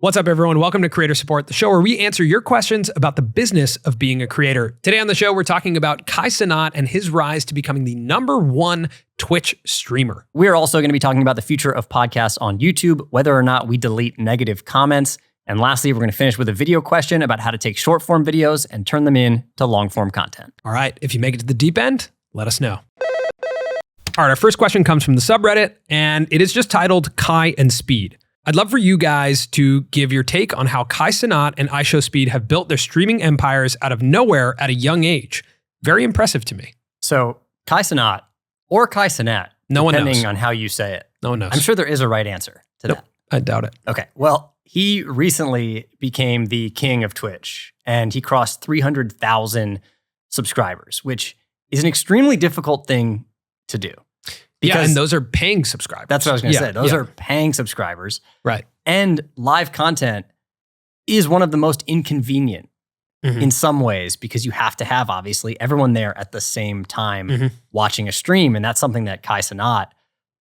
What's up, everyone? Welcome to Creator Support, the show where we answer your questions about the business of being a creator. Today on the show, we're talking about Kai Cenat and his rise to becoming the #1 Twitch streamer. We're also going to be talking about the future of podcasts on YouTube, whether or not we delete negative comments. And lastly, we're going to finish with a video question about how to take short form videos and turn them into long form content. All right, if you make it to the deep end, let us know. All right, our first question comes from the subreddit, and it is just titled Kai and Speed. I'd love for you guys to give your take on how Kai Cenat and iShowSpeed have built their streaming empires out of nowhere at a young age. Very impressive to me. So Kai Cenat or Kai Cenat, depending on how you say it. No one knows. I'm sure there is a right answer to that. I doubt it. Okay, well, he recently became the king of Twitch, and he crossed 300,000 subscribers, which is an extremely difficult thing to do. And those are paying subscribers. That's what I was going to say. Those are paying subscribers. Right. And live content is one of the most inconvenient in some ways because you have to have, obviously, everyone there at the same time watching a stream. And that's something that Kai Cenat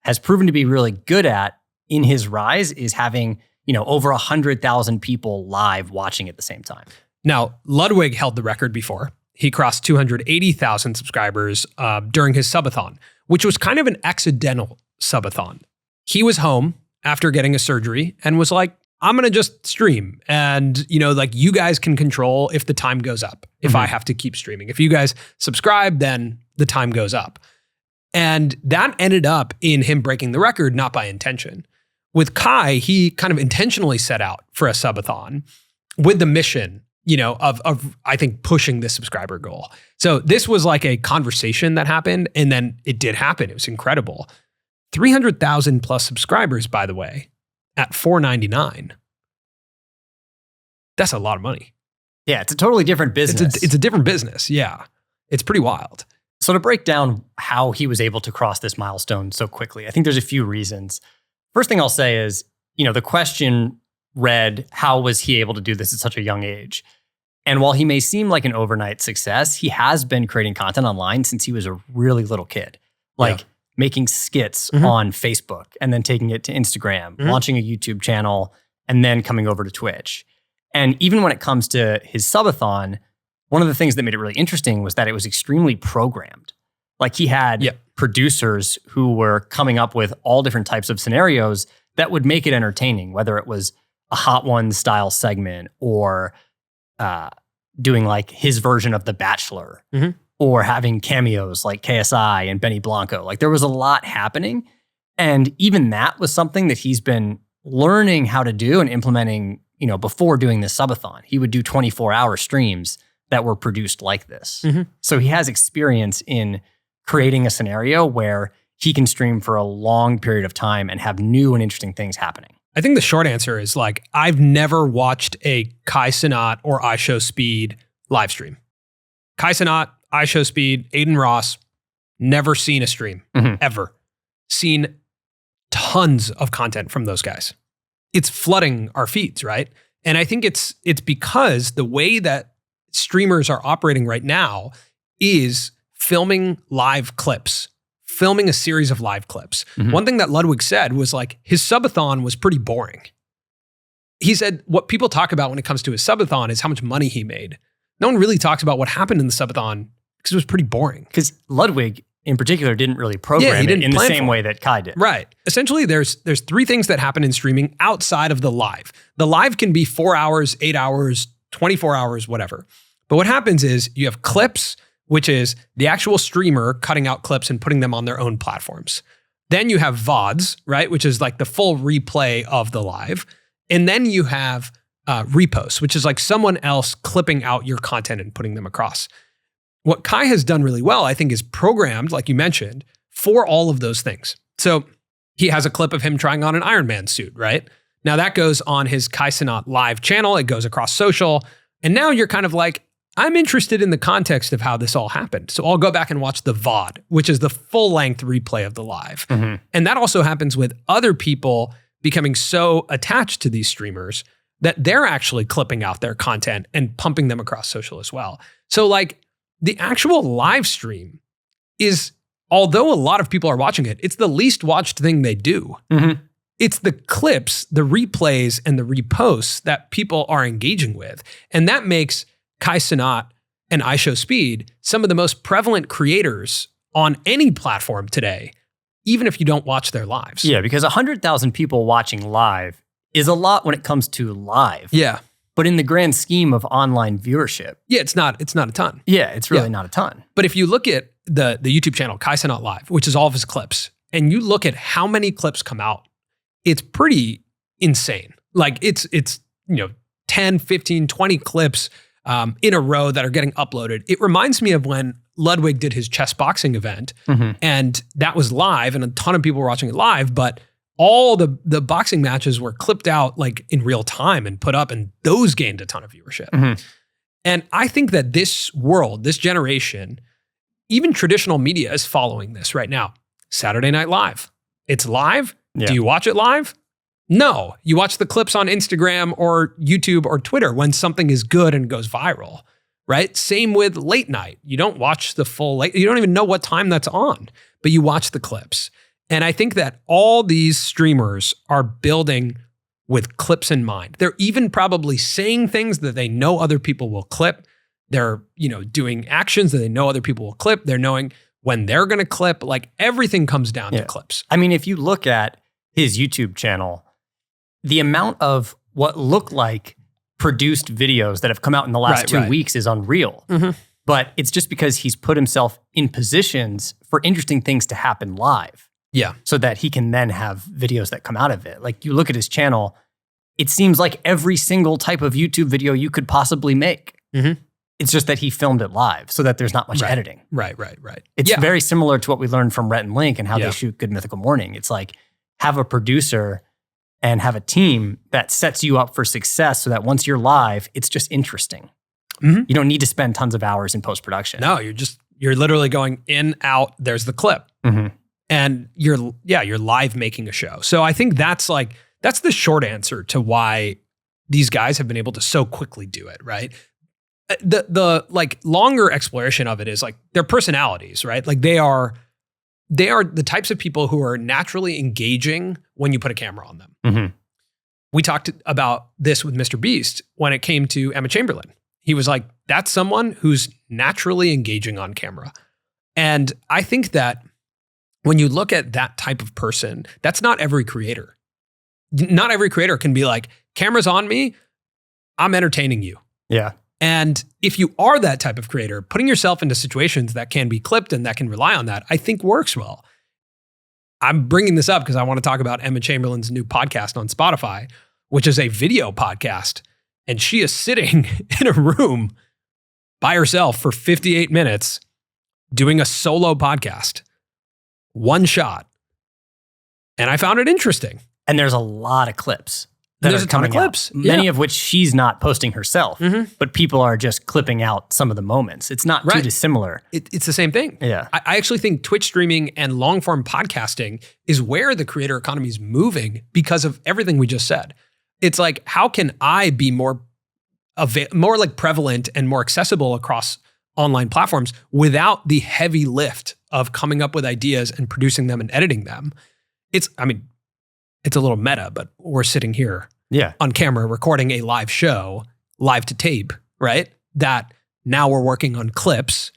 has proven to be really good at in his rise, is having, over 100,000 people live watching at the same time. Now, Ludwig held the record before. He crossed 280,000 subscribers during his subathon, which was kind of an accidental subathon. He was home after getting a surgery and was like, I'm going to just stream. And, you guys can control if the time goes up, if I have to keep streaming. If you guys subscribe, then the time goes up. And that ended up in him breaking the record, not by intention. With Kai, he kind of intentionally set out for a subathon with the mission of I think pushing the subscriber goal. So this was like a conversation that happened, and then it did happen. It was incredible. 300,000 plus subscribers, by the way, at $4.99. That's a lot of money. Yeah, it's a totally different business. It's a different business. Yeah, it's pretty wild. So to break down how he was able to cross this milestone so quickly, I think there's a few reasons. First thing I'll say is, the question read, how was he able to do this at such a young age? And while he may seem like an overnight success, he has been creating content online since he was a really little kid. Making skits on Facebook and then taking it to Instagram, launching a YouTube channel, and then coming over to Twitch. And even when it comes to his subathon, one of the things that made it really interesting was that it was extremely programmed. Like he had producers who were coming up with all different types of scenarios that would make it entertaining, whether it was a Hot Ones style segment or doing like his version of The Bachelor or having cameos like KSI and Benny Blanco. Like there was a lot happening. And even that was something that he's been learning how to do and implementing, before doing this subathon. He would do 24-hour streams that were produced like this. So he has experience in creating a scenario where he can stream for a long period of time and have new and interesting things happening. I think the short answer is I've never watched a Kai Cenat or iShowSpeed live stream. Kai Cenat, iShowSpeed, Aiden Ross, never seen a stream, ever. Seen tons of content from those guys. It's flooding our feeds, right? And I think it's because the way that streamers are operating right now is filming live clips. Filming a series of live clips. One thing that Ludwig said was his subathon was pretty boring. He said what people talk about when it comes to his subathon is how much money he made. No one really talks about what happened in the subathon because it was pretty boring. Because Ludwig in particular didn't really program it in the same way that Kai did. Right. Essentially, there's 3 things that happen in streaming outside of the live. The live can be 4 hours, 8 hours, 24 hours, whatever. But what happens is you have clips, which is the actual streamer cutting out clips and putting them on their own platforms. Then you have VODs, right? Which is like the full replay of the live. And then you have reposts, which is like someone else clipping out your content and putting them across. What Kai has done really well, I think, is programmed, like you mentioned, for all of those things. So he has a clip of him trying on an Iron Man suit, right? Now that goes on his Kai Cenat live channel. It goes across social. And now you're kind of like, I'm interested in the context of how this all happened. So I'll go back and watch the VOD, which is the full-length replay of the live. And that also happens with other people becoming so attached to these streamers that they're actually clipping out their content and pumping them across social as well. So the actual live stream is, although a lot of people are watching it, it's the least watched thing they do. it's the clips, the replays, and the reposts that people are engaging with. And that makes Kai Cenat and iShowSpeed some of the most prevalent creators on any platform today, even if you don't watch their lives. Yeah, because 100,000 people watching live is a lot when it comes to live. Yeah. But in the grand scheme of online viewership. Yeah, it's not a ton. Yeah, it's really not a ton. But if you look at the YouTube channel, Kai Cenat Live, which is all of his clips, and you look at how many clips come out, it's pretty insane. Like it's 10, 15, 20 clips in a row that are getting uploaded. It reminds me of when Ludwig did his chess boxing event, and that was live, and a ton of people were watching it live, but all the boxing matches were clipped out like in real time and put up, and those gained a ton of viewership. And I think that this world, this generation, even traditional media is following this right now. Saturday Night Live. It's live. Yeah. Do you watch it live? No. You watch the clips on Instagram or YouTube or Twitter when something is good and goes viral, right? Same with late night. You don't watch the full you don't even know what time that's on, but you watch the clips. And I think that all these streamers are building with clips in mind. They're even probably saying things that they know other people will clip. They're, doing actions that they know other people will clip. They're knowing when they're going to clip. Like everything comes down to clips. I mean, if you look at his YouTube channel, the amount of what look like produced videos that have come out in the last 2 weeks is unreal. But it's just because he's put himself in positions for interesting things to happen live. Yeah. So that he can then have videos that come out of it. Like you look at his channel, it seems like every single type of YouTube video you could possibly make. It's just that he filmed it live so that there's not much editing. Right. It's very similar to what we learned from Rhett and Link and how they shoot Good Mythical Morning. It's like have a producer and have a team that sets you up for success so that once you're live, it's just interesting. You don't need to spend tons of hours in post-production. No, you're literally going in, out, there's the clip. And you're live making a show. So I think that's the short answer to why these guys have been able to so quickly do it, right? The longer exploration of it is like their personalities, right? Like they are the types of people who are naturally engaging when you put a camera on them. We talked about this with Mr. Beast when it came to Emma Chamberlain. He was like, that's someone who's naturally engaging on camera. And I think that when you look at that type of person, that's not every creator. Not every creator can be like, camera's on me, I'm entertaining you. Yeah. And if you are that type of creator, putting yourself into situations that can be clipped and that can rely on that, I think works well. I'm bringing this up because I want to talk about Emma Chamberlain's new podcast on Spotify, which is a video podcast. And she is sitting in a room by herself for 58 minutes doing a solo podcast. One shot. And I found it interesting. And there's a lot of clips. There's a ton of clips. Many of which she's not posting herself, but people are just clipping out some of the moments. It's not too dissimilar. It's the same thing. Yeah. I actually think Twitch streaming and long form podcasting is where the creator economy is moving because of everything we just said. It's like, how can I be more like prevalent and more accessible across online platforms without the heavy lift of coming up with ideas and producing them and editing them? It's a little meta, but we're sitting here on camera recording a live show, live to tape, right? That now we're working on clips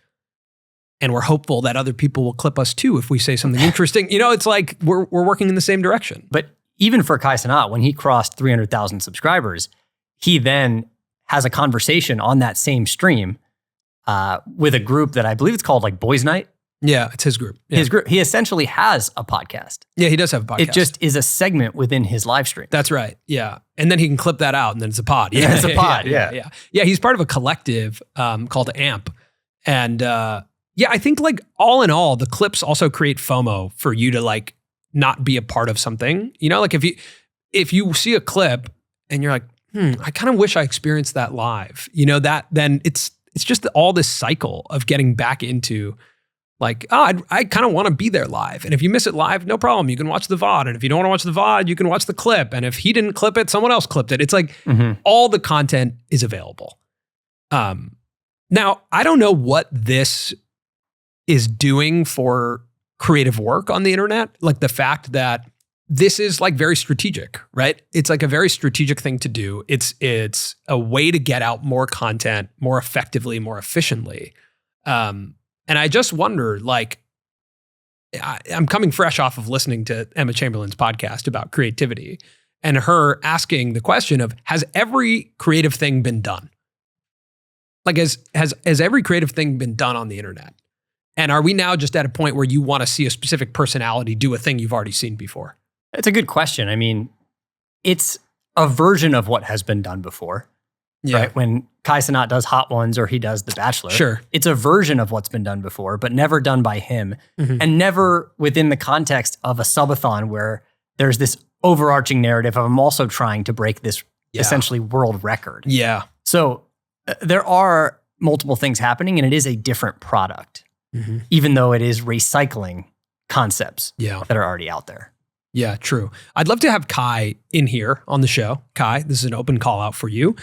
and we're hopeful that other people will clip us too if we say something interesting. It's like we're working in the same direction. But even for Kai Cenat, when he crossed 300,000 subscribers, he then has a conversation on that same stream with a group that I believe it's called like Boys Night. Yeah, it's his group. Yeah. His group. He essentially has a podcast. Yeah, he does have a podcast. It just is a segment within his live stream. That's right. Yeah. And then he can clip that out and then it's a pod. Yeah, it's a pod. Yeah, he's part of a collective called AMP. And I think like all in all, the clips also create FOMO for you to like not be a part of something. Like if you see a clip and you're like, I kind of wish I experienced that live. Then it's just all this cycle of getting back into like, I kind of want to be there live. And if you miss it live, no problem. You can watch the VOD. And if you don't want to watch the VOD, you can watch the clip. And if he didn't clip it, someone else clipped it. It's like all the content is available. Now, I don't know what this is doing for creative work on the internet. Like the fact that this is like very strategic, right? It's like a very strategic thing to do. It's a way to get out more content more effectively, more efficiently. And I just wonder, like, I'm coming fresh off of listening to Emma Chamberlain's podcast about creativity and her asking the question of, has every creative thing been done? Like, has every creative thing been done on the internet? And are we now just at a point where you want to see a specific personality do a thing you've already seen before? It's a good question. I mean, it's a version of what has been done before. Yeah. Right? When Kai Cenat does Hot Ones or he does The Bachelor, sure, it's a version of what's been done before, but never done by him, and never within the context of a subathon where there's this overarching narrative of I'm also trying to break this essentially world record. Yeah. So there are multiple things happening, and it is a different product, even though it is recycling concepts that are already out there. Yeah, true. I'd love to have Kai in here on the show. Kai, this is an open call out for you.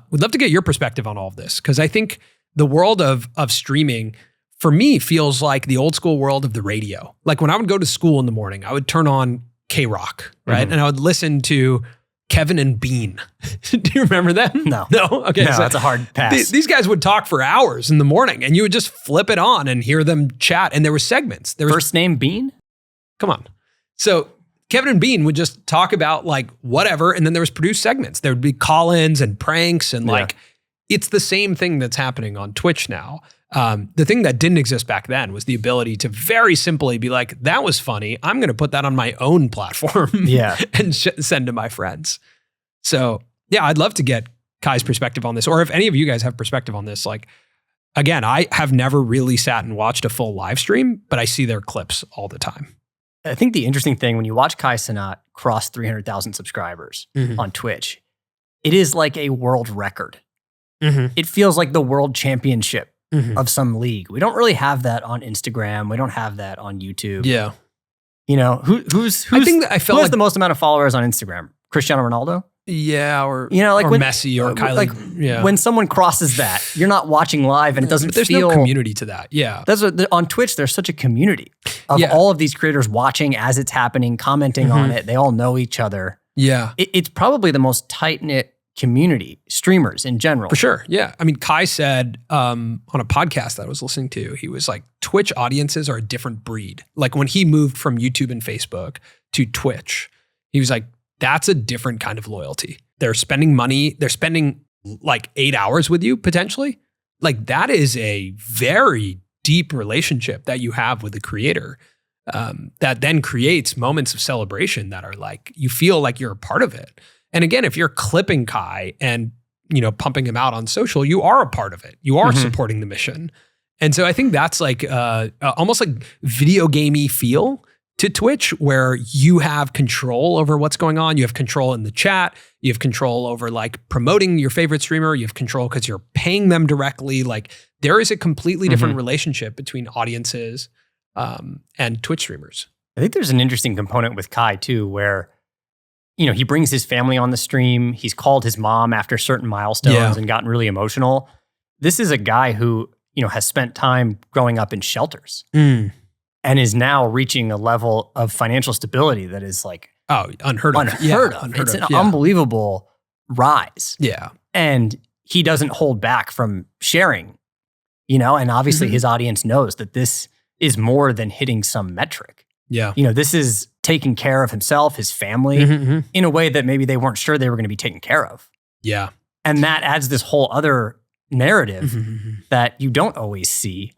We'd love to get your perspective on all of this, because I think the world of streaming, for me, feels like the old school world of the radio. Like when I would go to school in the morning, I would turn on K-Rock, right? And I would listen to Kevin and Bean. Do you remember them? No. No? Okay. No, that's a hard pass. These guys would talk for hours in the morning, and you would just flip it on and hear them chat. And there were segments. First name Bean? Come on. So Kevin and Bean would just talk about like whatever, and then there was produced segments. There would be call-ins and pranks, and like it's the same thing that's happening on Twitch now. The thing that didn't exist back then was the ability to very simply be like, that was funny, I'm going to put that on my own platform and send to my friends. So yeah, I'd love to get Kai's perspective on this, or if any of you guys have perspective on this. Like, again, I have never really sat and watched a full live stream, but I see their clips all the time. I think the interesting thing when you watch Kai Cenat cross 300,000 subscribers on Twitch, it is like a world record. It feels like the world championship of some league. We don't really have that on Instagram. We don't have that on YouTube. Yeah. You know, who has the most amount of followers on Instagram? Cristiano Ronaldo? Yeah, or like or when, Messi or Kylie. Like when someone crosses that, you're not watching live, and it doesn't. But there's feel no community to that. Yeah, that's on Twitch. There's such a community of all of these creators watching as it's happening, commenting on it. They all know each other. Yeah, it's probably the most tight knit community, streamers in general. For sure. Yeah, I mean, Kai said on a podcast that I was listening to, he was like, Twitch audiences are a different breed. Like when he moved from YouTube and Facebook to Twitch, he was like, that's a different kind of loyalty. They're spending money. They're spending like 8 hours with you potentially. Like that is a very deep relationship that you have with the creator that then creates moments of celebration that are like, you feel like you're a part of it. And again, if you're clipping Kai and, you know, pumping him out on social, you are a part of it. You are supporting the mission. And so I think that's like almost like video gamey feel to Twitch, where you have control over what's going on. You have control in the chat. You have control over like promoting your favorite streamer. You have control because you're paying them directly. Like there is a completely different relationship between audiences and Twitch streamers. I think there's an interesting component with Kai too, where, you know, he brings his family on the stream. He's called his mom after certain milestones and gotten really emotional. This is a guy who, you know, has spent time growing up in shelters. And is now reaching a level of financial stability that is like unheard of. It's an unbelievable rise. Yeah. And he doesn't hold back from sharing, you know, and obviously his audience knows that this is more than hitting some metric. Yeah. You know, this is taking care of himself, his family in a way that maybe they weren't sure they were going to be taken care of. Yeah. And that adds this whole other narrative that you don't always see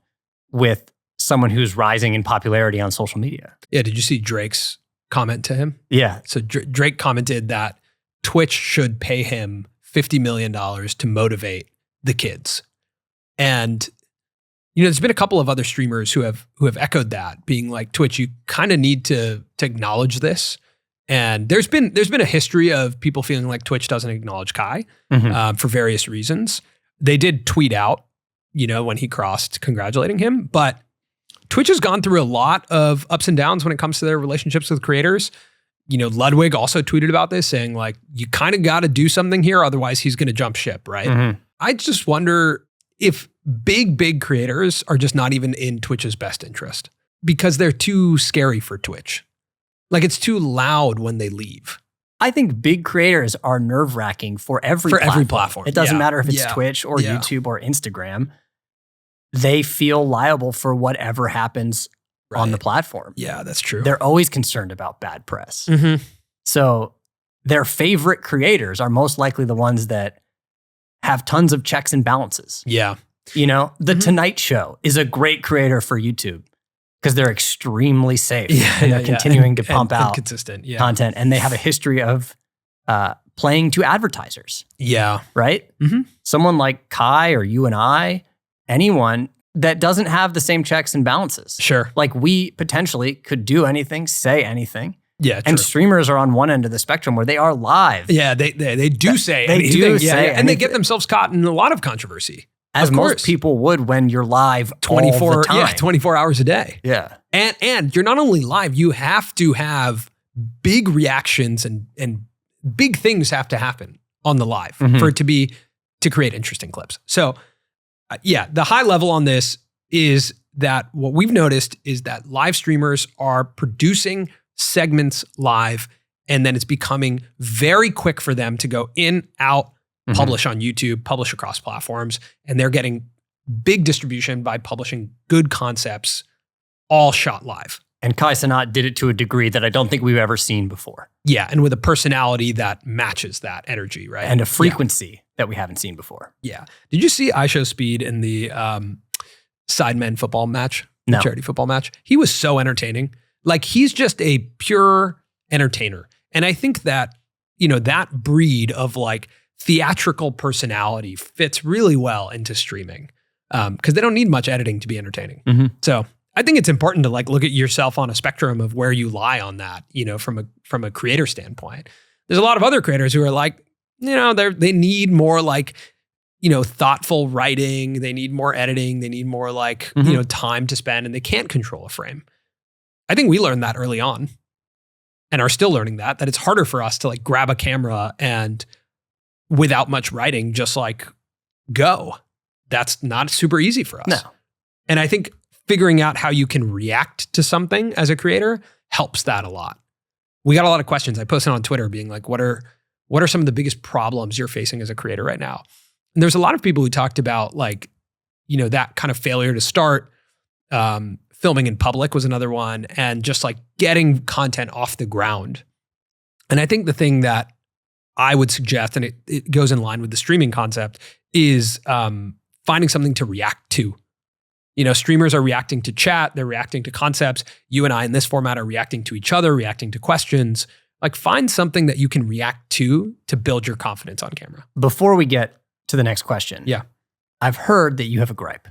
with someone who's rising in popularity on social media. Yeah. Did you see Drake's comment to him? Yeah. So Drake commented that Twitch should pay him $50 million to motivate the kids. And, you know, there's been a couple of other streamers who have echoed that, being like, Twitch, you kind of need to acknowledge this. And there's been a history of people feeling like Twitch doesn't acknowledge Kai for various reasons. They did tweet out, you know, when he crossed, congratulating him, but Twitch has gone through a lot of ups and downs when it comes to their relationships with creators. You know, Ludwig also tweeted about this, saying like, you kind of got to do something here, otherwise he's going to jump ship, right? I just wonder if big creators are just not even in Twitch's best interest because they're too scary for Twitch. Like it's too loud when they leave. I think big creators are nerve-wracking for every platform. It doesn't matter if it's Twitch or YouTube or Instagram. They feel liable for whatever happens on the platform. Yeah, that's true. They're always concerned about bad press. Mm-hmm. So their favorite creators are most likely the ones that have tons of checks and balances. Yeah. You know, The Tonight Show is a great creator for YouTube because they're extremely safe. And they're continuing to pump out consistent content. And they have a history of playing to advertisers. Yeah. Right? Mm-hmm. Someone like Kai or you and I, anyone that doesn't have the same checks and balances. Sure. Like we potentially could do anything, say anything. Yeah, and streamers are on one end of the spectrum where they are live. Yeah, they do say anything. And they get themselves caught in a lot of controversy. As most people would when you're live 24 all the time. Yeah, 24 hours a day. Yeah. And you're not only live, you have to have big reactions and big things have to happen on the live for it to create interesting clips. So the high level on this is that what we've noticed is that live streamers are producing segments live, and then it's becoming very quick for them to go in, out, publish on YouTube, publish across platforms, and they're getting big distribution by publishing good concepts, all shot live. And Kai Cenat did it to a degree that I don't think we've ever seen before. Yeah, and with a personality that matches that energy, right? And a frequency that we haven't seen before. Yeah. Did you see iShowSpeed in the Sidemen football match? No. The charity football match? He was so entertaining. Like he's just a pure entertainer. And I think that, that breed of like theatrical personality fits really well into streaming because they don't need much editing to be entertaining. Mm-hmm. So I think it's important to like look at yourself on a spectrum of where you lie on that, from a creator standpoint. There's a lot of other creators who are like, they need more like, thoughtful writing. They need more editing. They need more like, time to spend, and they can't control a frame. I think we learned that early on and are still learning that it's harder for us to like grab a camera and without much writing, just like go. That's not super easy for us. No. And I think figuring out how you can react to something as a creator helps that a lot. We got a lot of questions. I posted on Twitter being like, what are some of the biggest problems you're facing as a creator right now? And there's a lot of people who talked about like, that kind of failure to start. Filming in public was another one, and just like getting content off the ground. And I think the thing that I would suggest, and it goes in line with the streaming concept, is finding something to react to. Streamers are reacting to chat, they're reacting to concepts. You and I in this format are reacting to each other, reacting to questions. Like find something that you can react to build your confidence on camera. Before we get to the next question. Yeah. I've heard that you have a gripe.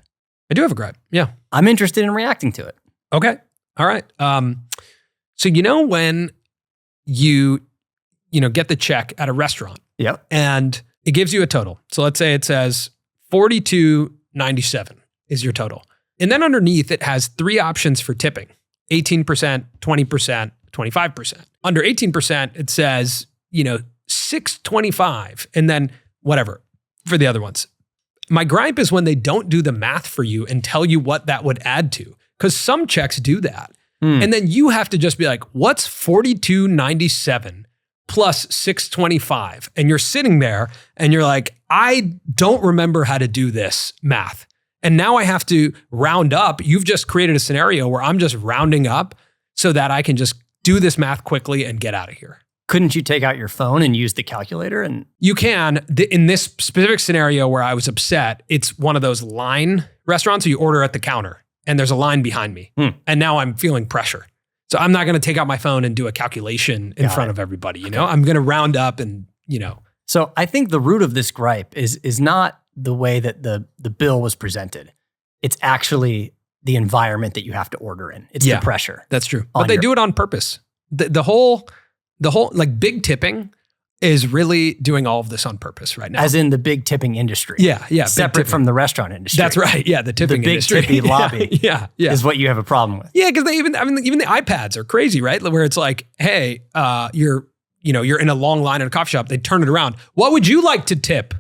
I do have a gripe. Yeah. I'm interested in reacting to it. Okay. All right. So when you get the check at a restaurant. Yep. And it gives you a total. So let's say it says $42.97 is your total. And then underneath it has 3 options for tipping: 18%, 20%, 25%. Under 18%, it says, $6.25, and then whatever for the other ones. My gripe is when they don't do the math for you and tell you what that would add to, because some checks do that. And then you have to just be like, what's $42.97 plus $6.25? And you're sitting there and you're like, I don't remember how to do this math. And now I have to round up. You've just created a scenario where I'm just rounding up so that I can just do this math quickly and get out of here. Couldn't you take out your phone and use the calculator? And you can. In this specific scenario where I was upset, it's one of those line restaurants where you order at the counter and there's a line behind me. And now I'm feeling pressure. So I'm not going to take out my phone and do a calculation in front of everybody. I'm going to round up and, So I think the root of this gripe is not the way that the bill was presented. It's actually the environment that you have to order in. It's the pressure. That's true. But they do it on purpose. The whole like big tipping is really doing all of this on purpose right now. As in the big tipping industry. Yeah. Separate from the restaurant industry. That's right. Yeah, the tipping industry. The big tippy lobby yeah. is what you have a problem with. Yeah, because even the iPads are crazy, right? Where it's like, hey, you're in a long line at a coffee shop. They turn it around. What would you like to tip?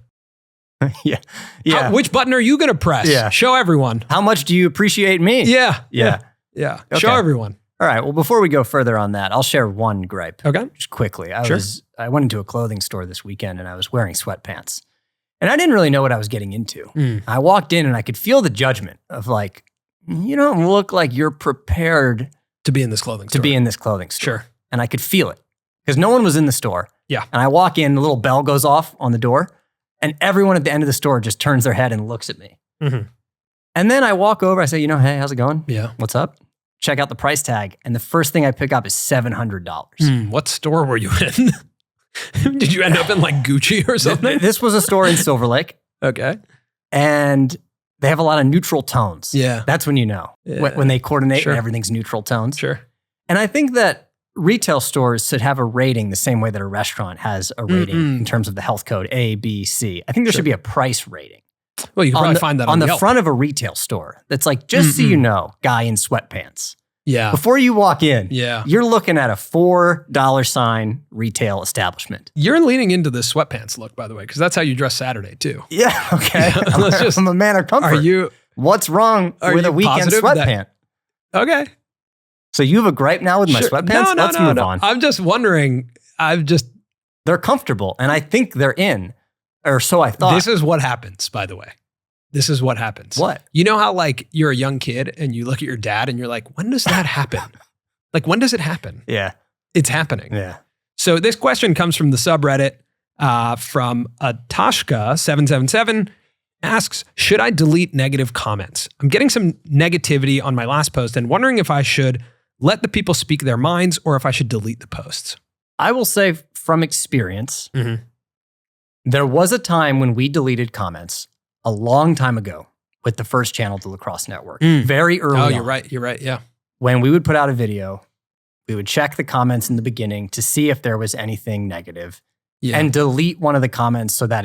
Yeah. Which button are you going to press? Yeah. Show everyone. How much do you appreciate me? Yeah. Okay. Show everyone. All right. Well, before we go further on that, I'll share one gripe. Okay. Just quickly. Sure. I went into a clothing store this weekend and I was wearing sweatpants. And I didn't really know what I was getting into. I walked in and I could feel the judgment of like, you don't look like you're prepared to be in this clothing store. To be in this clothing store. Sure. And I could feel it because no one was in the store. Yeah. And I walk in, the little bell goes off on the door and everyone at the end of the store just turns their head and looks at me. And then I walk over, I say, hey, how's it going? Yeah. What's up? Check out the price tag. And the first thing I pick up is $700. What store were you in? Did you end up in like Gucci or something? This was a store in Silver Lake. Okay. And they have a lot of neutral tones. Yeah. That's when you know. When they coordinate Sure. and everything's neutral tones. Sure. And I think that retail stores should have a rating the same way that a restaurant has a rating in terms of the health code, A, B, C. I think there should be a price rating. Well, you can probably find that on the Yelp. front of a retail store. That's like, just so you know, guy in sweatpants. Yeah. Before you walk in, Yeah. you're looking at a $4 sign retail establishment. You're leaning into the sweatpants look, by the way, because that's how you dress Saturday too. Yeah, okay. I'm a man of comfort. What's wrong with a weekend sweatpant? Okay. So you have a gripe now with my sweatpants? Let's move on. I'm just wondering. They're comfortable, and I think they're in, or so I thought. This is what happens, by the way. This is what happens. What? You know how like you're a young kid and you look at your dad and you're like, when does that happen? Like, when does it happen? Yeah. It's happening. Yeah. So this question comes from the subreddit from Atashka777 asks, should I delete negative comments? I'm getting some negativity on my last post and wondering if I should let the people speak their minds or if I should delete the posts. I will say from experience, there was a time when we deleted comments a long time ago with the first channel to Lacrosse Network. Very early on. You're right. You're right. Yeah. When we would put out a video, we would check the comments in the beginning to see if there was anything negative and delete one of the comments so that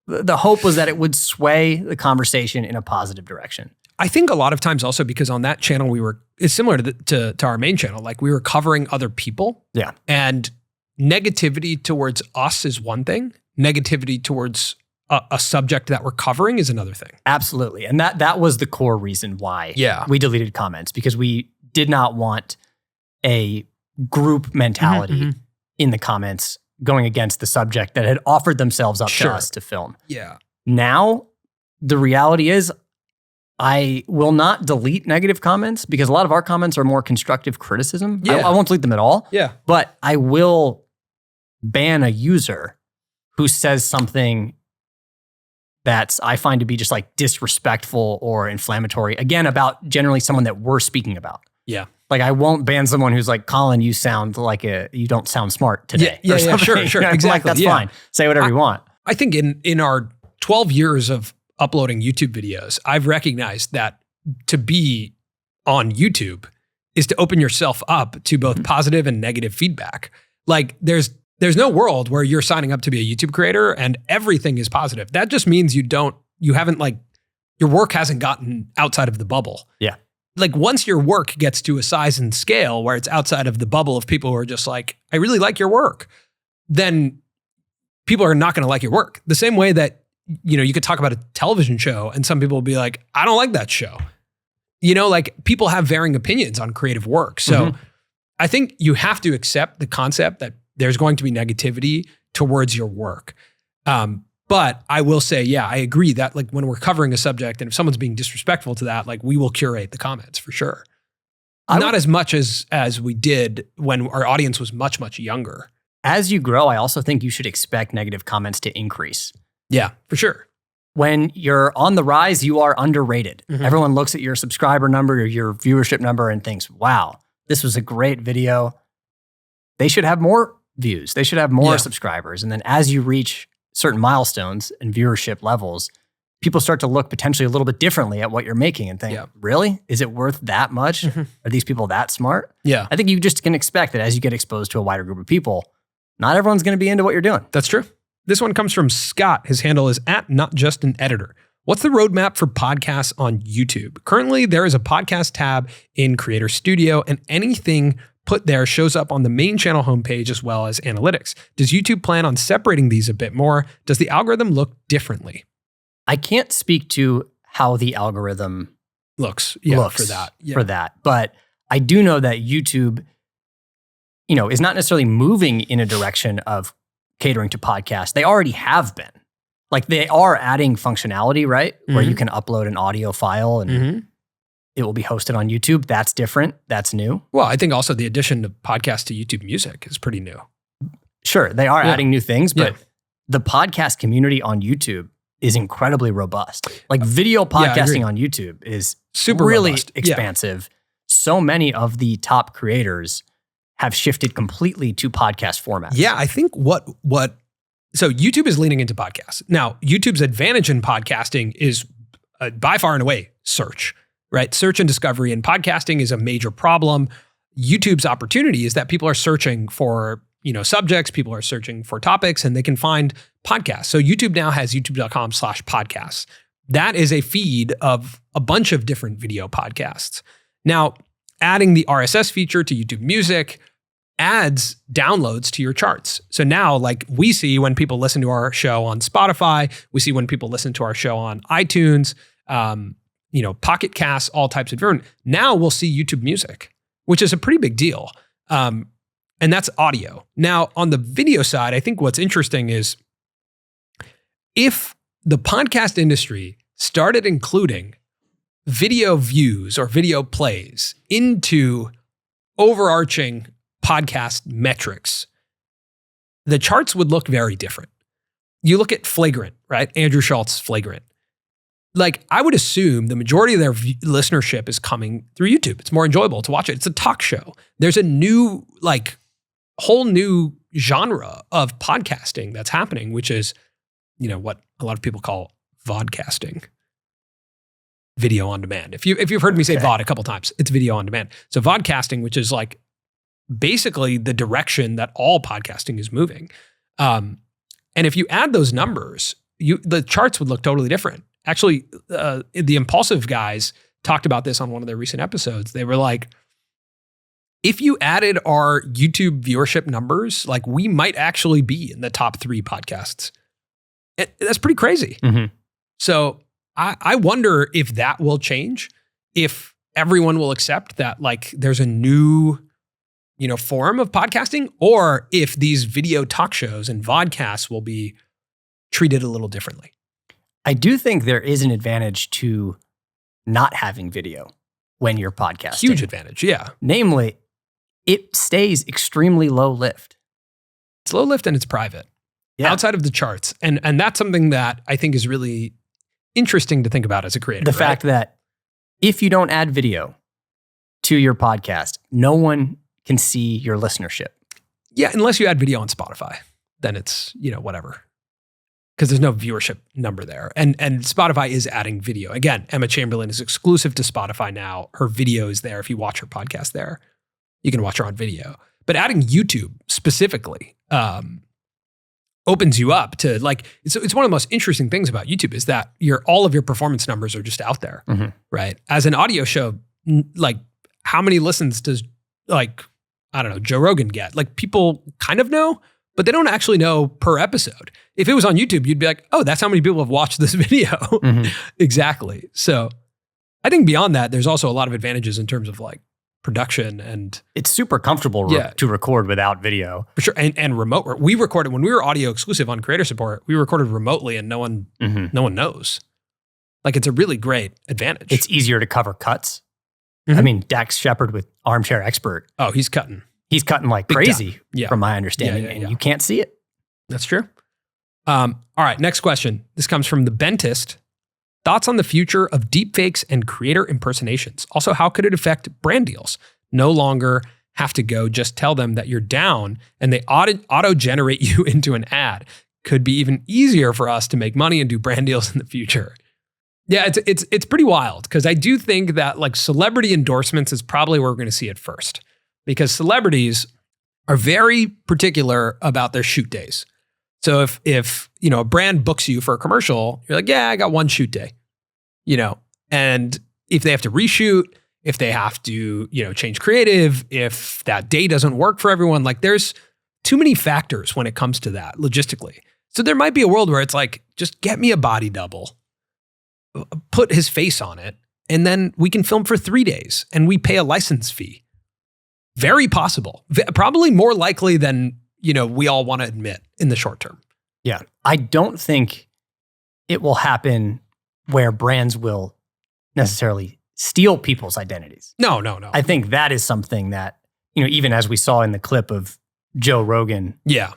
the hope was that it would sway the conversation in a positive direction. I think a lot of times also because on that channel, it's similar to our main channel. Like we were covering other people. Yeah. And negativity towards us is one thing. Negativity towards a subject that we're covering is another thing. Absolutely. And that was the core reason why we deleted comments, because we did not want a group mentality in the comments going against the subject that had offered themselves up to us to film. Yeah. Now, the reality is I will not delete negative comments because a lot of our comments are more constructive criticism. Yeah. I won't delete them at all. Yeah. But I will ban a user who says something that I find to be just like disrespectful or inflammatory, again, about generally someone that we're speaking about. Yeah. Like I won't ban someone who's like, Colin, you don't sound smart today. Yeah, sure. Exactly. Like, that's fine. Say whatever you want. I think in our 12 years of uploading YouTube videos, I've recognized that to be on YouTube is to open yourself up to both positive and negative feedback. Like there's no world where you're signing up to be a YouTube creator and everything is positive. That just means your work hasn't gotten outside of the bubble. Yeah. Like once your work gets to a size and scale where it's outside of the bubble of people who are just like, I really like your work, then people are not going to like your work. The same way that, you could talk about a television show and some people will be like, I don't like that show. Like people have varying opinions on creative work. So I think you have to accept the concept that there's going to be negativity towards your work. But I will say, I agree that like when we're covering a subject and if someone's being disrespectful to that, like we will curate the comments for sure. Not as much as we did when our audience was much, much younger. As you grow, I also think you should expect negative comments to increase. Yeah, for sure. When you're on the rise, you are underrated. Everyone looks at your subscriber number or your viewership number and thinks, wow, this was a great video. They should have more views. They should have more subscribers. And then as you reach certain milestones and viewership levels, people start to look potentially a little bit differently at what you're making and think, really? Is it worth that much? Are these people that smart? Yeah. I think you just can expect that as you get exposed to a wider group of people, not everyone's going to be into what you're doing. That's true. This one comes from Scott. His handle is @NotJustAnEditor. What's the roadmap for podcasts on YouTube? Currently, there is a podcast tab in Creator Studio, and anything put there shows up on the main channel homepage as well as analytics. Does YouTube plan on separating these a bit more? Does the algorithm look differently? I can't speak to how the algorithm looks for that. But I do know that YouTube, is not necessarily moving in a direction of catering to podcasts. They already have been. Like they are adding functionality, right? Where you can upload an audio file and it will be hosted on YouTube. That's different. That's new. Well, I think also the addition of podcasts to YouTube Music is pretty new. Sure, they are adding new things, but the podcast community on YouTube is incredibly robust. Like video podcasting on YouTube is super really robust. expansive. So many of the top creators have shifted completely to podcast formats. Yeah, I think so YouTube is leaning into podcasts. Now, YouTube's advantage in podcasting is by far and away search, right? Search and discovery in podcasting is a major problem. YouTube's opportunity is that people are searching for, subjects, people are searching for topics, and they can find podcasts. So YouTube now has youtube.com/podcasts. That is a feed of a bunch of different video podcasts. Now, adding the RSS feature to YouTube Music adds downloads to your charts. So now, like we see when people listen to our show on Spotify, we see when people listen to our show on iTunes, Pocket Casts, all types of different. Now we'll see YouTube Music, which is a pretty big deal. And that's audio. Now, on the video side, I think what's interesting is if the podcast industry started including video views or video plays into overarching podcast metrics, the charts would look very different. You look at Flagrant, right? Andrew Schultz's Flagrant. Like, I would assume the majority of their listenership is coming through YouTube. It's more enjoyable to watch it. It's a talk show. There's a new, whole new genre of podcasting that's happening, which is, what a lot of people call vodcasting. Video on demand. If you've heard me say VOD a couple times, it's video on demand. So vodcasting, which is like basically the direction that all podcasting is moving. And if you add those numbers, the charts would look totally different. Actually, the Impulsive guys talked about this on one of their recent episodes. They were like, if you added our YouTube viewership numbers, like we might actually be in the top 3 podcasts. That's pretty crazy. So I wonder if that will change, if everyone will accept that like there's a new, form of podcasting, or if these video talk shows and vodcasts will be treated a little differently. I do think there is an advantage to not having video when you're podcasting. Huge advantage, yeah. Namely, it stays extremely low lift. It's low lift and it's private. Yeah. Outside of the charts. And that's something that I think is really interesting to think about as a creator. The fact that if you don't add video to your podcast, no one can see your listenership. Yeah, unless you add video on Spotify, then it's, whatever. Because there's no viewership number there. And Spotify is adding video. Again, Emma Chamberlain is exclusive to Spotify now. Her video is there. If you watch her podcast there, you can watch her on video. But adding YouTube specifically opens you up to it's one of the most interesting things about YouTube is that all of your performance numbers are just out there, right? As an audio show, how many listens does Joe Rogan get? Like people kind of know, but they don't actually know per episode. If it was on YouTube, you'd be like, oh, that's how many people have watched this video. Exactly. So I think beyond that, there's also a lot of advantages in terms of production, and it's super comfortable to record without video. For sure. And remote work. We recorded when we were audio exclusive on Creator Support, we recorded remotely and no one knows. It's a really great advantage. It's easier to cover cuts. I mean, Dax Shepard with Armchair Expert. Oh, he's cutting. He's cutting like crazy from my understanding, and you can't see it. That's true. All right, next question. This comes from The Bentist. Thoughts on the future of deepfakes and creator impersonations? Also, how could it affect brand deals? No longer have to just tell them that you're down and they auto-generate you into an ad. Could be even easier for us to make money and do brand deals in the future. Yeah, it's pretty wild because I do think that celebrity endorsements is probably where we're going to see it first, because celebrities are very particular about their shoot days. So if a brand books you for a commercial, you're like, yeah, I got one shoot day, and if they have to reshoot, if they have to, change creative, if that day doesn't work for everyone, there's too many factors when it comes to that logistically. So there might be a world where it's just get me a body double, put his face on it, and then we can film for 3 days and we pay a license fee. Very possible. Probably more likely than, we all want to admit in the short term. Yeah. I don't think it will happen where brands will necessarily steal people's identities. No. I think that is something that, even as we saw in the clip of Joe Rogan. Yeah.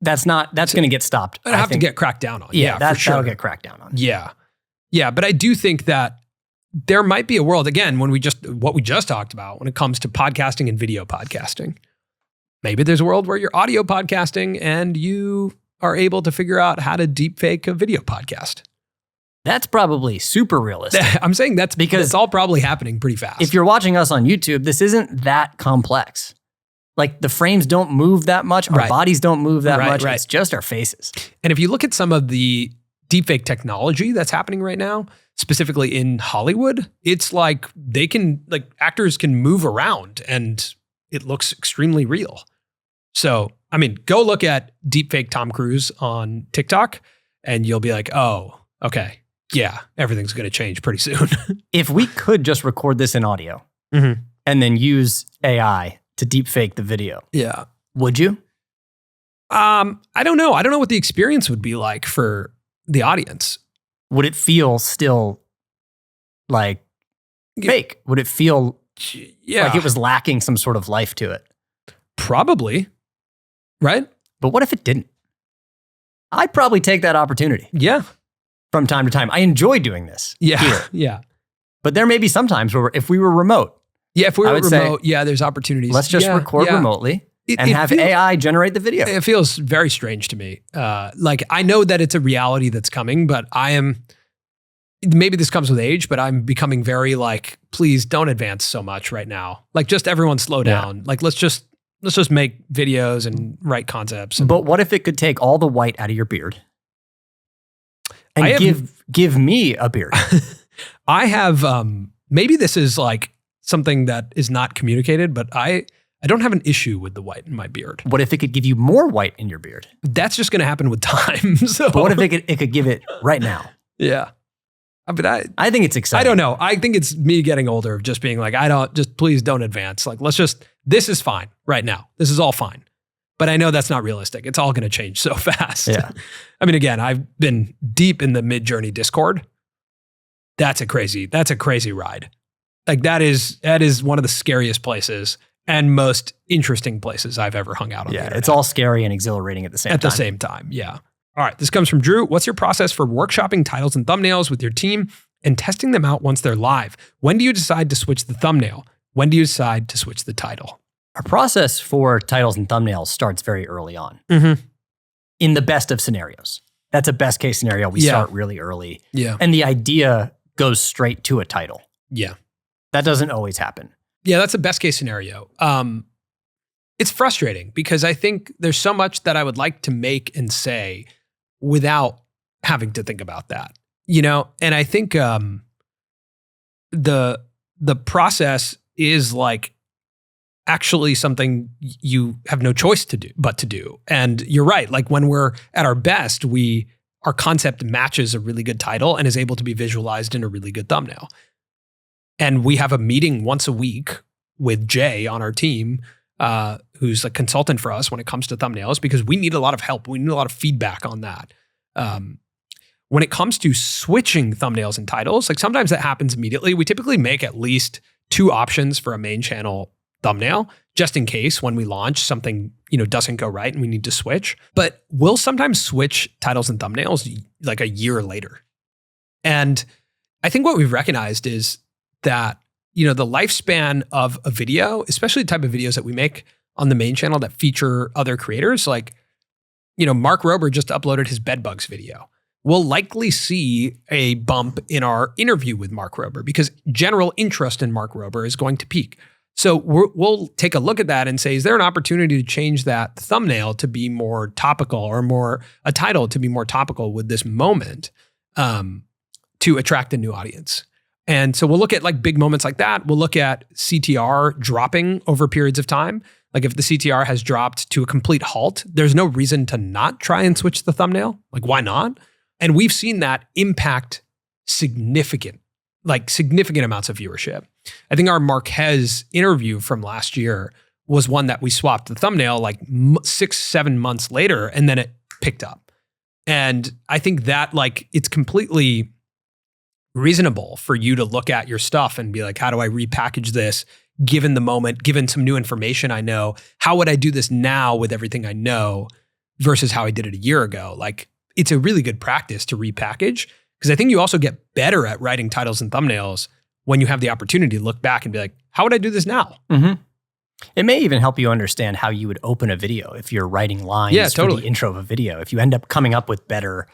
That's going to get stopped. It'll have to get cracked down on. Yeah, for sure. That'll get cracked down on. Yeah. Yeah. But I do think that there might be a world, again, what we just talked about when it comes to podcasting and video podcasting. Maybe there's a world where you're audio podcasting and you are able to figure out how to deepfake a video podcast. That's probably super realistic. I'm saying that's because it's all probably happening pretty fast. If you're watching us on YouTube, this isn't that complex. Like the frames don't move that much. Our bodies don't move that much. It's just our faces. And if you look at some of the deepfake technology that's happening right now, specifically in Hollywood, it's like actors can move around and it looks extremely real. So, go look at deepfake Tom Cruise on TikTok and you'll be like, oh, okay. Yeah, everything's going to change pretty soon. If we could just record this in audio and then use AI to deepfake the video. Yeah. Would you? I don't know. I don't know what the experience would be like for the audience. Would it feel still like fake? Would it feel like it was lacking some sort of life to it? Probably. Right? But what if it didn't? I'd probably take that opportunity. Yeah. From time to time. I enjoy doing this. Yeah. Here. Yeah. But there may be some times where if we were remote. Yeah, if we were remote, there's opportunities. Let's just record remotely and have AI generate the video. It feels very strange to me. I know that it's a reality that's coming, but maybe this comes with age, but I'm becoming very please don't advance so much right now. Just everyone slow down. Let's just make videos and write concepts. But what if it could take all the white out of your beard and give me a beard? I have, maybe this is something that is not communicated, but I don't have an issue with the white in my beard. What if it could give you more white in your beard? That's just going to happen with time. So. But what if it could give it right now? Yeah. But I think it's exciting. I don't know. I think it's me getting older, just being please don't advance. This is fine right now. This is all fine. But I know that's not realistic. It's all going to change so fast. Yeah. Again, I've been deep in the Midjourney Discord. That's a crazy ride. That is one of the scariest places and most interesting places I've ever hung out on. Yeah, it's all scary and exhilarating at the same time. At the same time, yeah. All right, this comes from Drew. What's your process for workshopping titles and thumbnails with your team and testing them out once they're live? When do you decide to switch the thumbnail? When do you decide to switch the title? Our process for titles and thumbnails starts very early on. In the best of scenarios. That's a best case scenario. We start really early. Yeah. And the idea goes straight to a title. Yeah. That doesn't always happen. Yeah, that's a best case scenario. It's frustrating because I think there's so much that I would like to make and say without having to think about that, And I think the process is actually something you have no choice but to do. And you're right. When we're at our best, our concept matches a really good title and is able to be visualized in a really good thumbnail. And we have a meeting once a week with Jay on our team, who's a consultant for us when it comes to thumbnails, because we need a lot of help. We need a lot of feedback on that. When it comes to switching thumbnails and titles, sometimes that happens immediately. We typically make at least 2 options for a main channel thumbnail, just in case when we launch something, doesn't go right and we need to switch. But we'll sometimes switch titles and thumbnails a year later. And I think what we've recognized is that, the lifespan of a video, especially the type of videos that we make on the main channel that feature other creators, Mark Rober just uploaded his bedbugs video. We'll likely see a bump in our interview with Mark Rober because general interest in Mark Rober is going to peak. So we'll take a look at that and say, is there an opportunity to change that thumbnail to be more topical or a title to be more topical with this moment to attract a new audience? And so we'll look at big moments like that. We'll look at CTR dropping over periods of time. If the CTR has dropped to a complete halt, there's no reason to not try and switch the thumbnail. Why not? And we've seen that impact significant like significant amounts of viewership. I think our Marquez interview from last year was one that we swapped the thumbnail like 6-7 months later, and then it picked up. And I think that like it's completely reasonable for you to look at your stuff and be like, how do I repackage this given the moment, given some new information I know? How would I do this now with everything I know versus how I did it a year ago? Like, it's a really good practice to repackage, because I think you also get better at writing titles and thumbnails when you have the opportunity to look back and be like, how would I do this now? Mm-hmm. It may even help you understand how you would open a video if you're writing lines for the intro of a video. If you end up coming up with better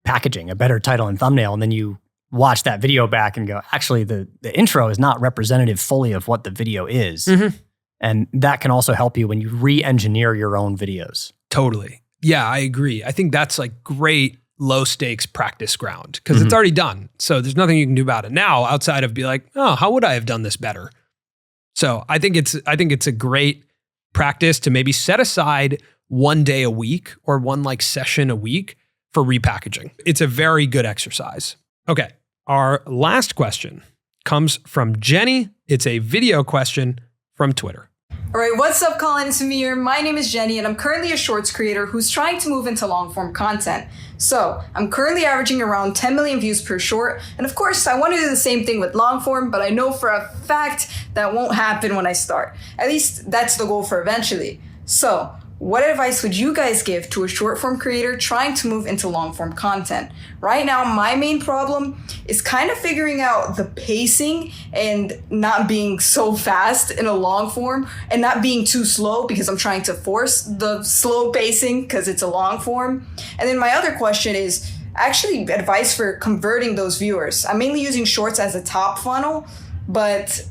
packaging, a better title and thumbnail, and then you watch that video back and go, actually, the intro is not representative fully of what the video is. Mm-hmm. And that can also help you when you re-engineer your own videos. Totally. Yeah, I agree. I think that's like great low stakes practice ground, because it's already done. So there's nothing you can do about it now outside of be like, oh, how would I have done this better? So I think it's a great practice to maybe set aside one day a week or one like session a week for repackaging. It's a very good exercise. Okay. Our last question comes from Jenny. It's a video question from Twitter. All right, what's up, Colin and Samir? My name is Jenny, and I'm currently a shorts creator who's trying to move into long-form content. So I'm currently averaging around 10 million views per short, and of course, I want to do the same thing with long-form, but I know for a fact that won't happen when I start. At least that's the goal for eventually. So what advice would you guys give to a short-form creator trying to move into long-form content? Right now, my main problem is kind of figuring out the pacing and not being so fast in a long form and not being too slow, because I'm trying to force the slow pacing because it's a long form. And then my other question is actually advice for converting those viewers. I'm mainly using shorts as a top funnel, but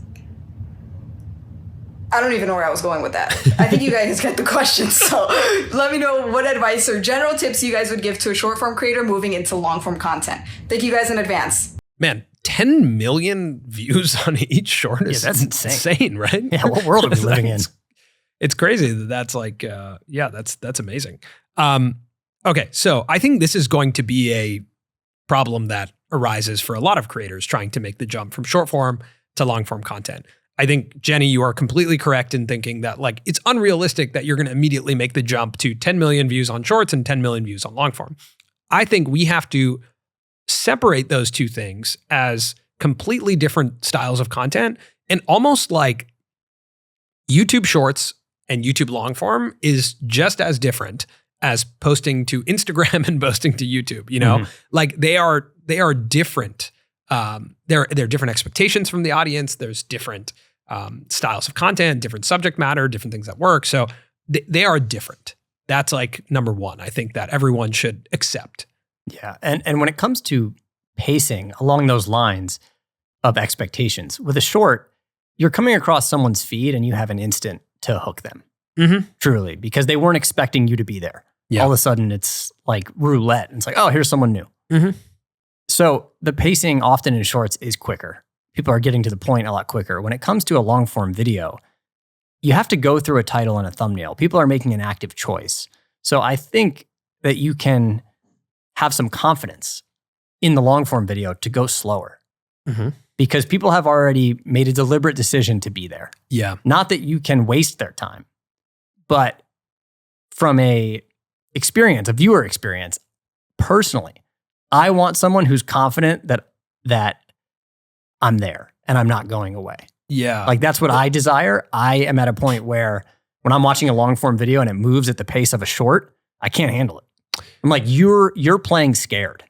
I don't even know where I was going with that. I think you guys get the question. So let me know what advice or general tips you guys would give to a short form creator moving into long form content. Thank you guys in advance. Man, 10 million views on each short is that's insane, right? Yeah, what world are we living in? It's crazy that's like, that's amazing. Okay, so I think this is going to be a problem that arises for a lot of creators trying to make the jump from short form to long form content. I think, Jenny, you are completely correct in thinking that like it's unrealistic that you're going to immediately make the jump to 10 million views on shorts and 10 million views on long form. I think we have to separate those two things as completely different styles of content, and almost like YouTube shorts and YouTube long form is just as different as posting to Instagram and posting to YouTube, you know? Like they are different. There are different expectations from the audience. There's different styles of content, different subject matter, different things that work. So they are different. That's like number one. I think that everyone should accept. Yeah. And when it comes to pacing along those lines of expectations, with a short, you're coming across someone's feed and you have an instant to hook them. Truly, because they weren't expecting you to be there. Yeah. All of a sudden it's like roulette. And it's like, oh, here's someone new. So the pacing often in shorts is quicker. People are getting to the point a lot quicker. When it comes to a long form video, you have to go through a title and a thumbnail. People are making an active choice. So I think that you can have some confidence in the long form video to go slower, because people have already made a deliberate decision to be there. Yeah. Not that you can waste their time, but from a viewer experience, personally, I want someone who's confident that I'm there and I'm not going away. Yeah. Like that's what I desire. I am at a point where when I'm watching a long form video and it moves at the pace of a short, I can't handle it. I'm like, you're playing scared.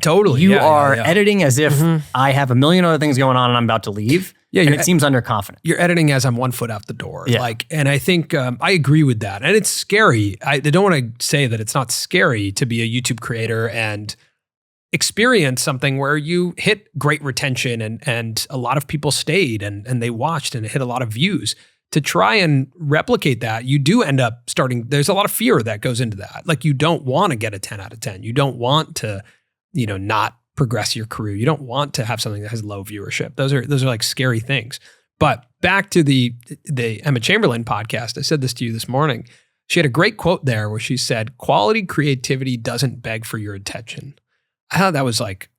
Totally. You are editing as if I have a million other things going on and I'm about to leave. Yeah. And it seems underconfident. You're editing as I'm 1 foot out the door. Yeah. Like, and I think I agree with that. And it's scary. I don't want to say that it's not scary to be a YouTube creator and experience something where you hit great retention and a lot of people stayed and they watched and it hit a lot of views. To try and replicate that, you do end up there's a lot of fear that goes into that. Like you don't want to get a 10 out of 10. You don't want to, not progress your career. You don't want to have something that has low viewership. Those are like scary things. But back to the Emma Chamberlain podcast, I said this to you this morning. She had a great quote there where she said, "Quality creativity doesn't beg for your attention." I thought that was like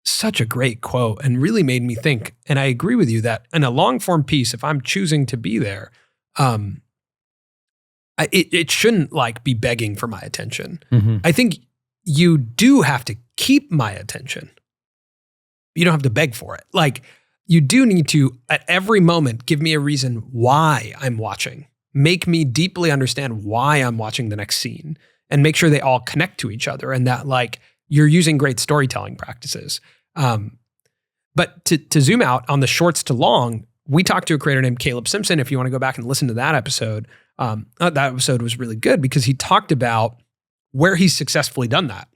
such a great quote and really made me think. And I agree with you that in a long form piece, if I'm choosing to be there, it shouldn't like be begging for my attention. I think you do have to keep my attention. You don't have to beg for it. Like you do need to, at every moment, give me a reason why I'm watching. Make me deeply understand why I'm watching the next scene and make sure they all connect to each other and that like you're using great storytelling practices. But to zoom out on the shorts to long, we talked to a creator named Caleb Simpson. If you want to go back and listen to that episode, that episode was really good because he talked about where he's successfully done that.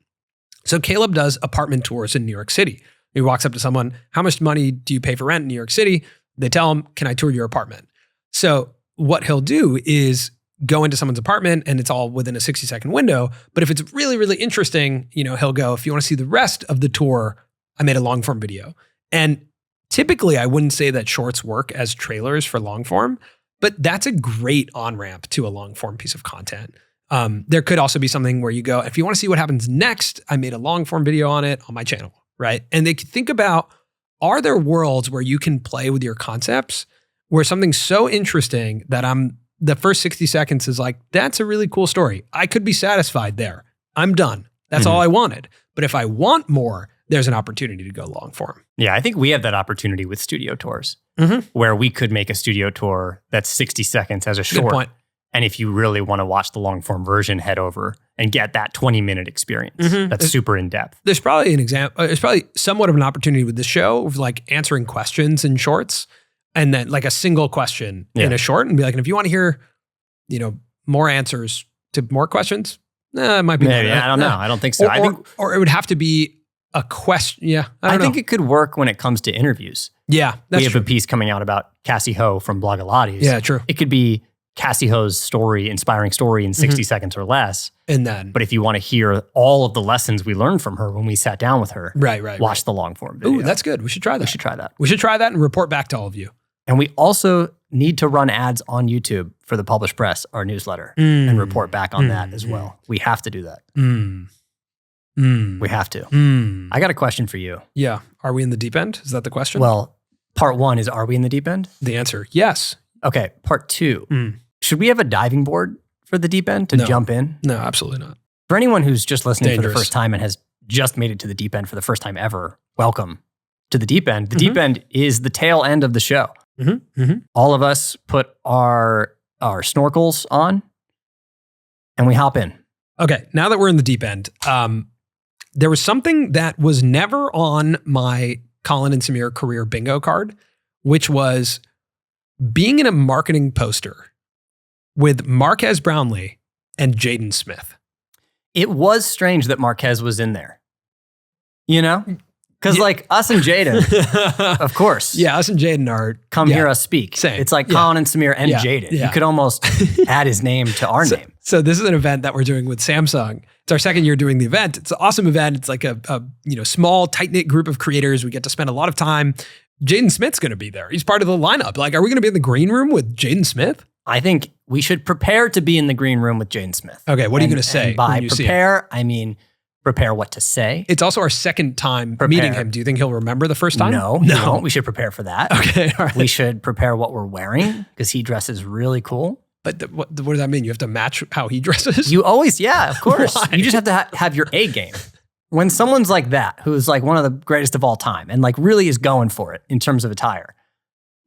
So Caleb does apartment tours in New York City. He walks up to someone, how much money do you pay for rent in New York City? They tell him, can I tour your apartment? So what he'll do is go into someone's apartment and it's all within a 60-second window. But if it's really, really interesting, he'll go, if you want to see the rest of the tour, I made a long form video. And typically I wouldn't say that shorts work as trailers for long form, but that's a great on-ramp to a long form piece of content. There could also be something where you go, if you want to see what happens next, I made a long form video on it on my channel, right? And they could think about, are there worlds where you can play with your concepts where something's so interesting that the first 60 seconds is like, that's a really cool story. I could be satisfied there. I'm done. That's all I wanted. But if I want more, there's an opportunity to go long form. Yeah, I think we have that opportunity with studio tours where we could make a studio tour that's 60 seconds as a short. Good point. And if you really want to watch the long form version, head over and get that 20-minute experience. That's super in depth. There's probably an example. There's probably somewhat of an opportunity with this show of like answering questions in shorts and then like a single question in a short and be like, and if you want to hear, more answers to more questions, it might be. Maybe, I don't know. I don't think so. Or it would have to be a question. Yeah. I think it could work when it comes to interviews. Yeah. We have a piece coming out about Cassie Ho from Blogilates. Yeah, true. It could be Cassie Ho's inspiring story in 60 seconds or less. But if you want to hear all of the lessons we learned from her when we sat down with her, watch the long form video. Ooh, that's good. We should try that. We should try that and report back to all of you. And we also need to run ads on YouTube for the Published Press, our newsletter, and report back on that as well. We have to do that. We have to. I got a question for you. Yeah. Are we in the deep end? Is that the question? Well, part one is, are we in the deep end? The answer, yes. Okay. Part two, should we have a diving board for the deep end to jump in? No, absolutely not. For anyone who's just listening for the first time and has just made it to the deep end for the first time ever, welcome to the deep end. The deep end is the tail end of the show. All of us put our snorkels on and we hop in. Okay, now that we're in the deep end, there was something that was never on my Colin and Samir career bingo card, which was being in a marketing poster with Marquez Brownlee and Jaden Smith. It was strange that Marquez was in there, Because like us and Jaden, of course. Yeah, us and Jaden are... Come hear us speak. Same. It's like Colin and Samir and Jaden. You could almost add his name to our name. So this is an event that we're doing with Samsung. It's our second year doing the event. It's an awesome event. It's like a small, tight-knit group of creators. We get to spend a lot of time. Jaden Smith's going to be there. He's part of the lineup. Like, are we going to be in the green room with Jaden Smith? I think we should prepare to be in the green room with Jaden Smith. Okay, what are you going to say? And by prepare, I mean... prepare what to say. It's also our second time meeting him. Do you think he'll remember the first time? No. We should prepare for that. Okay, all right. We should prepare what we're wearing because he dresses really cool. But what does that mean? You have to match how he dresses? You always, of course. Why? You just have to have your A game. When someone's like that, who's like one of the greatest of all time and like really is going for it in terms of attire,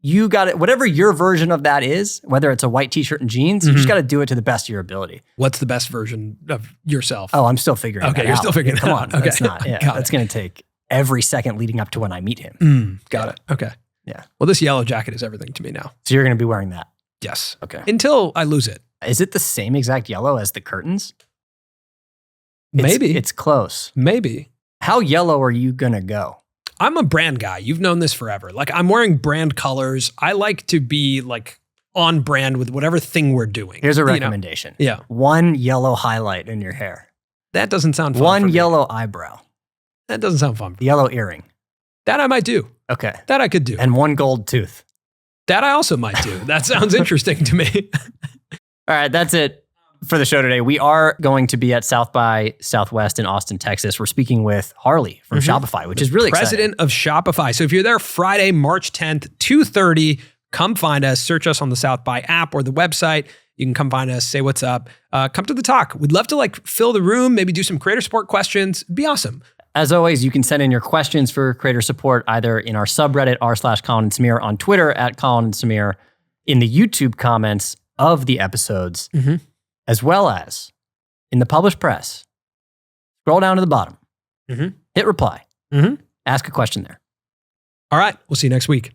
you got it. Whatever your version of that is, whether it's a white t-shirt and jeans, you just got to do it to the best of your ability. What's the best version of yourself? Oh, I'm still figuring it out. Okay, you're still figuring it out. Come on. That's not, that's going to take every second leading up to when I meet him. Got it. Okay. Yeah. Well, this yellow jacket is everything to me now. So you're going to be wearing that? Yes. Okay. Until I lose it. Is it the same exact yellow as the curtains? Maybe. It's close. Maybe. How yellow are you going to go? I'm a brand guy. You've known this forever. Like, I'm wearing brand colors. I like to be like on brand with whatever thing we're doing. Here's a recommendation. Yeah. One yellow highlight in your hair. That doesn't sound fun. One yellow eyebrow. That doesn't sound fun. Yellow earring. That I might do. Okay. That I could do. And one gold tooth. That I also might do. That sounds interesting to me. All right, that's it for the show today. We are going to be at South by Southwest in Austin, Texas. We're speaking with Harley from Shopify, which is really President of Shopify. So if you're there Friday, March 10th, 2:30, come find us. Search us on the South by app or the website. You can come find us, say what's up. Come to the talk. We'd love to like fill the room, maybe do some creator support questions. It'd be awesome. As always, you can send in your questions for creator support either in our subreddit, r/Colin and Samir, on Twitter at Colin and Samir, in the YouTube comments of the episodes, as well as in the published press. Scroll down to the bottom, hit reply, ask a question there. All right. We'll see you next week.